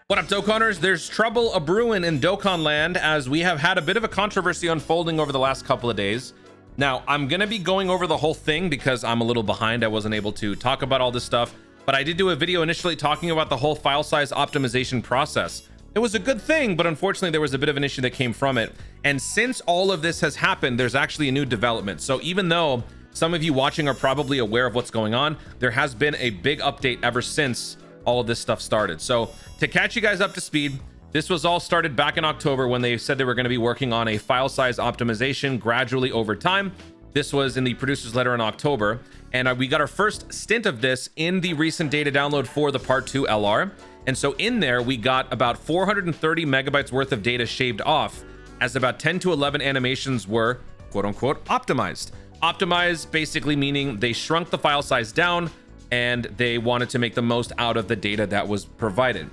What up, Dokkaners? There's trouble a-brewing in Dokkan land as we have had a bit of a controversy unfolding over the last couple of days. Now, I'm going to be going over the whole thing because I'm a little behind. I wasn't able to talk about all this stuff, but I did do a video initially talking about the whole file size optimization process. It was a good thing, but unfortunately there was a bit of an issue that came from it. And since all of this has happened, there's actually a new development. So even though some of you watching are probably aware of what's going on, there has been a big update ever since all of this stuff started. So to catch you guys up to speed, this was all started back in October when they said they were going to be working on a file size optimization gradually over time. This was in the producer's letter in October, and we got our first stint of this in the recent data download for the part 2 LR. And so in there we got about 430 megabytes worth of data shaved off, as about 10 to 11 animations were quote unquote optimized. Optimized basically meaning they shrunk the file size down and they wanted to make the most out of the data that was provided.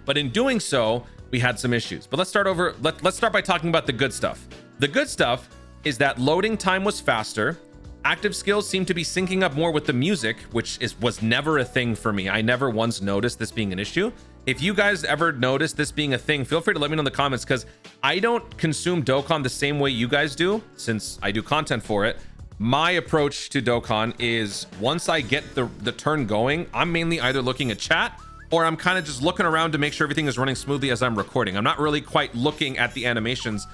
But in doing so, we had some issues. But let's start by talking about the good stuff. The good stuff is that loading time was faster. Active skills seem to be syncing up more with the music, which was never a thing for me. I never once noticed this being an issue. If you guys ever noticed this being a thing, feel free to let me know in the comments, because I don't consume Dokkan the same way you guys do, since I do content for it. My approach to Dokkan is once I get the turn going, I'm mainly either looking at chat or I'm kind of just looking around to make sure everything is running smoothly as I'm recording. I'm not really quite looking at the animations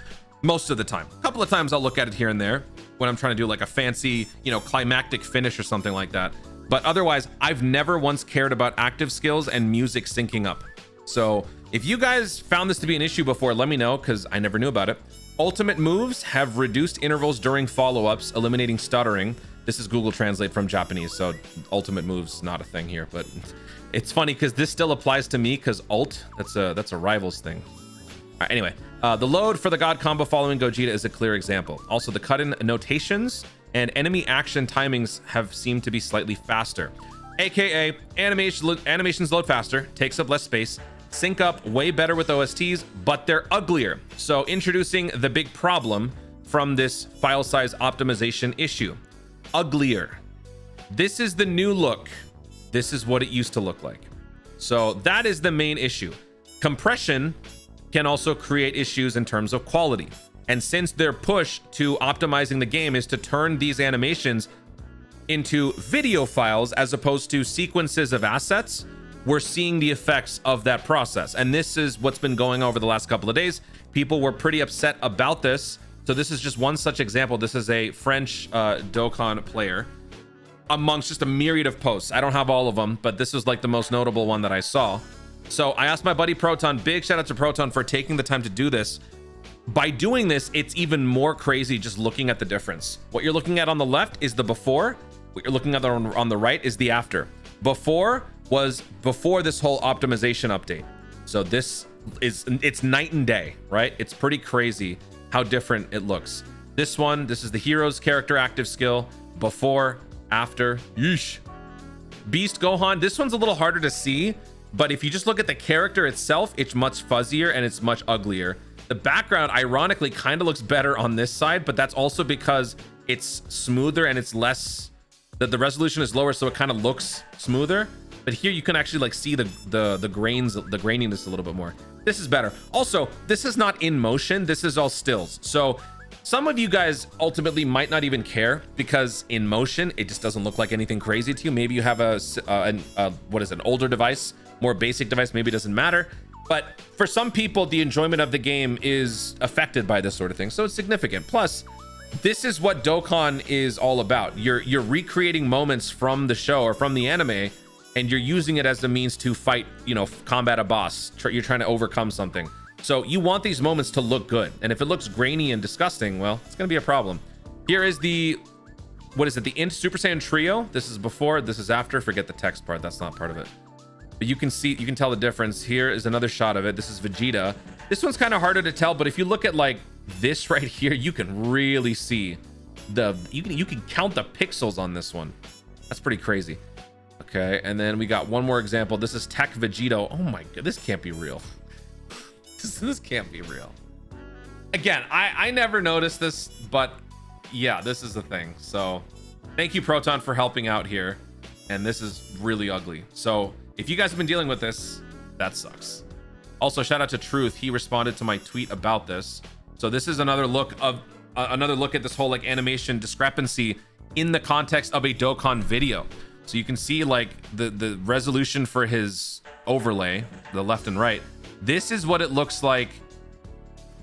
most of the time. A couple of times I'll look at it here and there when I'm trying to do like a fancy, climactic finish or something like that. But otherwise, I've never once cared about active skills and music syncing up. So if you guys found this to be an issue before, let me know, because I never knew about it. Ultimate moves have reduced intervals during follow-ups, eliminating stuttering. This is Google Translate from Japanese, so ultimate moves not a thing here, but it's funny because this still applies to me because ult, that's a rivals thing. All right, anyway, the load for the God combo following Gogeta is a clear example. Also, the cut-in notations and enemy action timings have seemed to be slightly faster. AKA, animations load faster, takes up less space, sync up way better with OSTs, but they're uglier. So introducing the big problem from this file size optimization issue. Uglier. This is the new look. This is what it used to look like. So that is the main issue. Compression can also create issues in terms of quality. And since their push to optimizing the game is to turn these animations into video files as opposed to sequences of assets, we're seeing the effects of that process. And this is what's been going on over the last couple of days. People were pretty upset about this. So this is just one such example. This is a French Dokkan player amongst just a myriad of posts. I don't have all of them, but this is like the most notable one that I saw. So I asked my buddy Proton, big shout out to Proton for taking the time to do this. By doing this, it's even more crazy just looking at the difference. What you're looking at on the left is the before. What you're looking at on the right is the after. Before was before this whole optimization update. So it's night and day, right? It's pretty crazy how different it looks. This is the hero's character active skill, before, after. Yeesh. Beast Gohan, this one's a little harder to see, but if you just look at the character itself, it's much fuzzier and it's much uglier. The background ironically kind of looks better on this side, but that's also because it's smoother and it's less, the resolution is lower, so it kind of looks smoother. But here you can actually like see the graininess a little bit more. This is better. Also, this is not in motion. This is all stills. So some of you guys ultimately might not even care because in motion, it just doesn't look like anything crazy to you. Maybe you have an older device, more basic device. Maybe it doesn't matter. But for some people, the enjoyment of the game is affected by this sort of thing. So it's significant. Plus, this is what Dokkan is all about. You're recreating moments from the show or from the anime, and you're using it as a means to fight, combat a boss. You're trying to overcome something. So you want these moments to look good. And if it looks grainy and disgusting, well, it's going to be a problem. Here is the Int Super Saiyan Trio. This is before, this is after. Forget the text part. That's not part of it. But you can tell the difference. Here is another shot of it. This is Vegeta. This one's kind of harder to tell, but if you look at like this right here, you can really see you can count the pixels on this one. That's pretty crazy. Okay, and then we got one more example. This is Tech Vegito. Oh my god, this can't be real. This can't be real. Again, I never noticed this, but yeah, this is the thing. So thank you, Proton, for helping out here. And this is really ugly. So if you guys have been dealing with this, That sucks. Also, shout out to Truth. He responded to my tweet about this. So this is another look at this whole like animation discrepancy in the context of a Dokkan video. So you can see like the resolution for his overlay, the left and right. This is what it looks like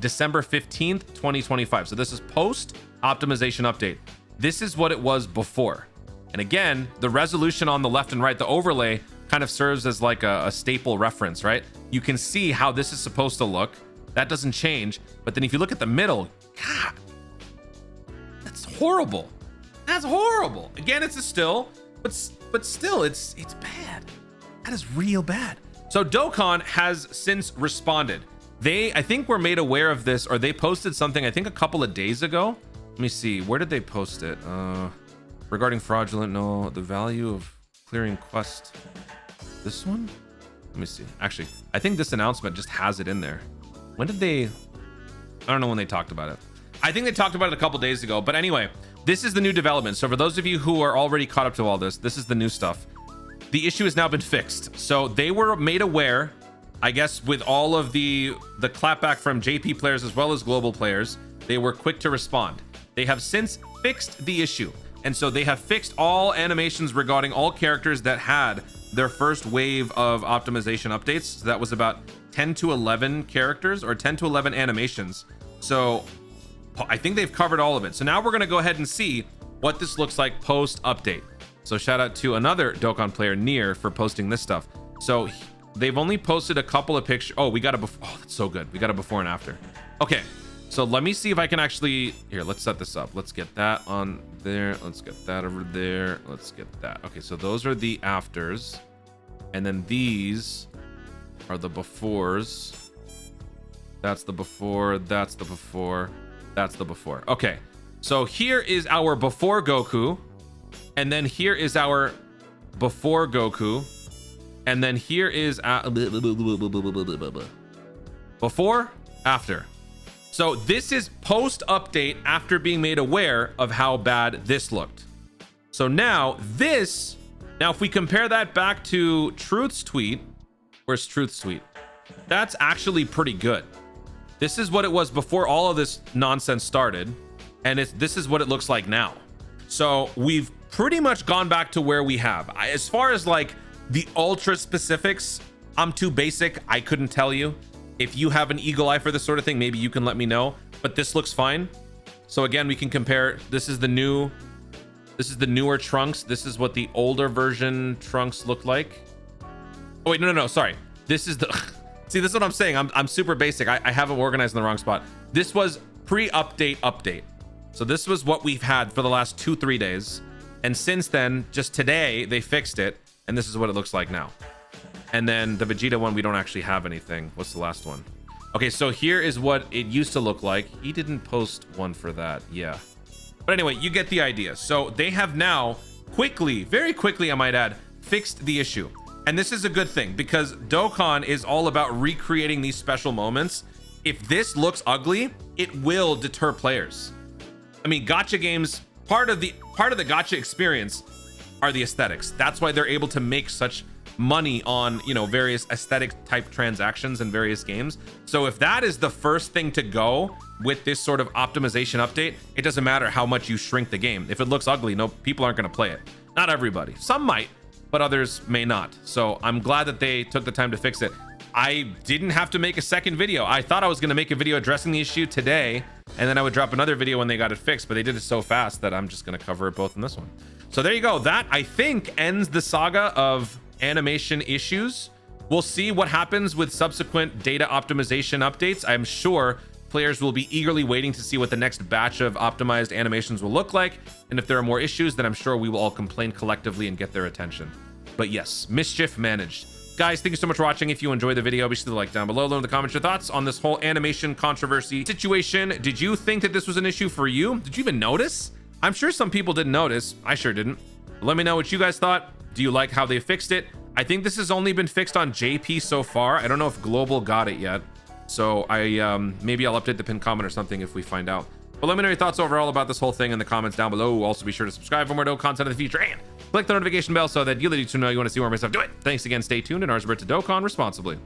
December 15th, 2025. So this is post optimization update. This is what it was before. And again, the resolution on the left and right, the overlay kind of serves as like a staple reference, right? You can see how this is supposed to look. That doesn't change. But then if you look at the middle, God, that's horrible. That's horrible. Again, it's a still, but still, it's bad. That is real bad. So Dokkan has since responded. I think were made aware of this, or they posted something, I think a couple of days ago. Let me see. Where did they post it? Regarding fraudulent, no, the value of clearing quest. This one? Let me see. Actually, I think this announcement just has it in there. When did they? I don't know when they talked about it. I think they talked about it a couple days ago. But anyway, this is the new development. So for those of you who are already caught up to all this, this is the new stuff. The issue has now been fixed. So they were made aware, I guess, with all of the clapback from JP players as well as global players. They were quick to respond. They have since fixed the issue. And so they have fixed all animations regarding all characters that had their first wave of optimization updates. So that was about 10 to 11 characters or 10 to 11 animations. So I think they've covered all of it. So now we're going to go ahead and see what this looks like post update. So shout out to another Dokkan player, Near, for posting this stuff. So they've only posted a couple of pictures. Oh, we got a before. Oh, that's so good. We got a before and after. Okay. So let me see if I can actually, here, let's set this up. Let's get that on there. Let's get that over there. Let's get that. Okay, so those are the afters. And then these are the befores. That's the before, that's the before, that's the before. Okay, so here is our before Goku. And then here is our before Goku. And then here is before, after. So this is post update after being made aware of how bad this looked. So now if we compare that back to Truth's tweet, where's Truth's tweet? That's actually pretty good. This is what it was before all of this nonsense started. And this is what it looks like now. So we've pretty much gone back to where we have. As far as like the ultra specifics, I'm too basic. I couldn't tell you. If you have an eagle eye for this sort of thing, maybe you can let me know, but this looks fine. So again, we can compare. This is the newer Trunks. This is what the older version Trunks looked like. Oh wait, no, sorry. This is the, see, this is what I'm saying. I'm super basic. I have them organized in the wrong spot. This was pre-update update. So this was what we've had for the last 2-3 days. And since then, just today, they fixed it. And this is what it looks like now. And then the Vegeta one, we don't actually have anything. What's the last one? Okay, so here is what it used to look like. He didn't post one for that. Yeah. But anyway, you get the idea. So they have now quickly, very quickly, I might add, fixed the issue. And this is a good thing because Dokkan is all about recreating these special moments. If this looks ugly, it will deter players. I mean, gacha games, part of the gacha experience are the aesthetics. That's why they're able to make such money on, you know, various aesthetic type transactions in various games. So if that is the first thing to go with this sort of optimization update, it doesn't matter how much you shrink the game. If it looks ugly, no, people aren't going to play it. Not everybody. Some might, but others may not. So I'm glad that they took the time to fix it. I didn't have to make a second video. I thought I was going to make a video addressing the issue today, and then I would drop another video when they got it fixed, but they did it so fast that I'm just going to cover it both in this one. So there you go. That, I think, ends the saga of animation issues. We'll see what happens with subsequent data optimization updates. I'm sure players will be eagerly waiting to see what the next batch of optimized animations will look like. And if there are more issues, then I'm sure we will all complain collectively and get their attention. But yes, mischief managed. Guys, thank you so much for watching. If you enjoyed the video, be sure to like down below. Leave in the comments your thoughts on this whole animation controversy situation. Did you think that this was an issue for you? Did you even notice? I'm sure some people didn't notice. I sure didn't. Let me know what you guys thought. Do you like how they fixed it? I think this has only been fixed on JP so far. I don't know if Global got it yet. So maybe I'll update the pinned comment or something if we find out. But let me know your thoughts overall about this whole thing in the comments down below. Also, be sure to subscribe for more dope content in the future. And Click the notification bell so that you let you know you want to see more of my stuff. Do it. Thanks again. Stay tuned, and ours to Dokkan responsibly.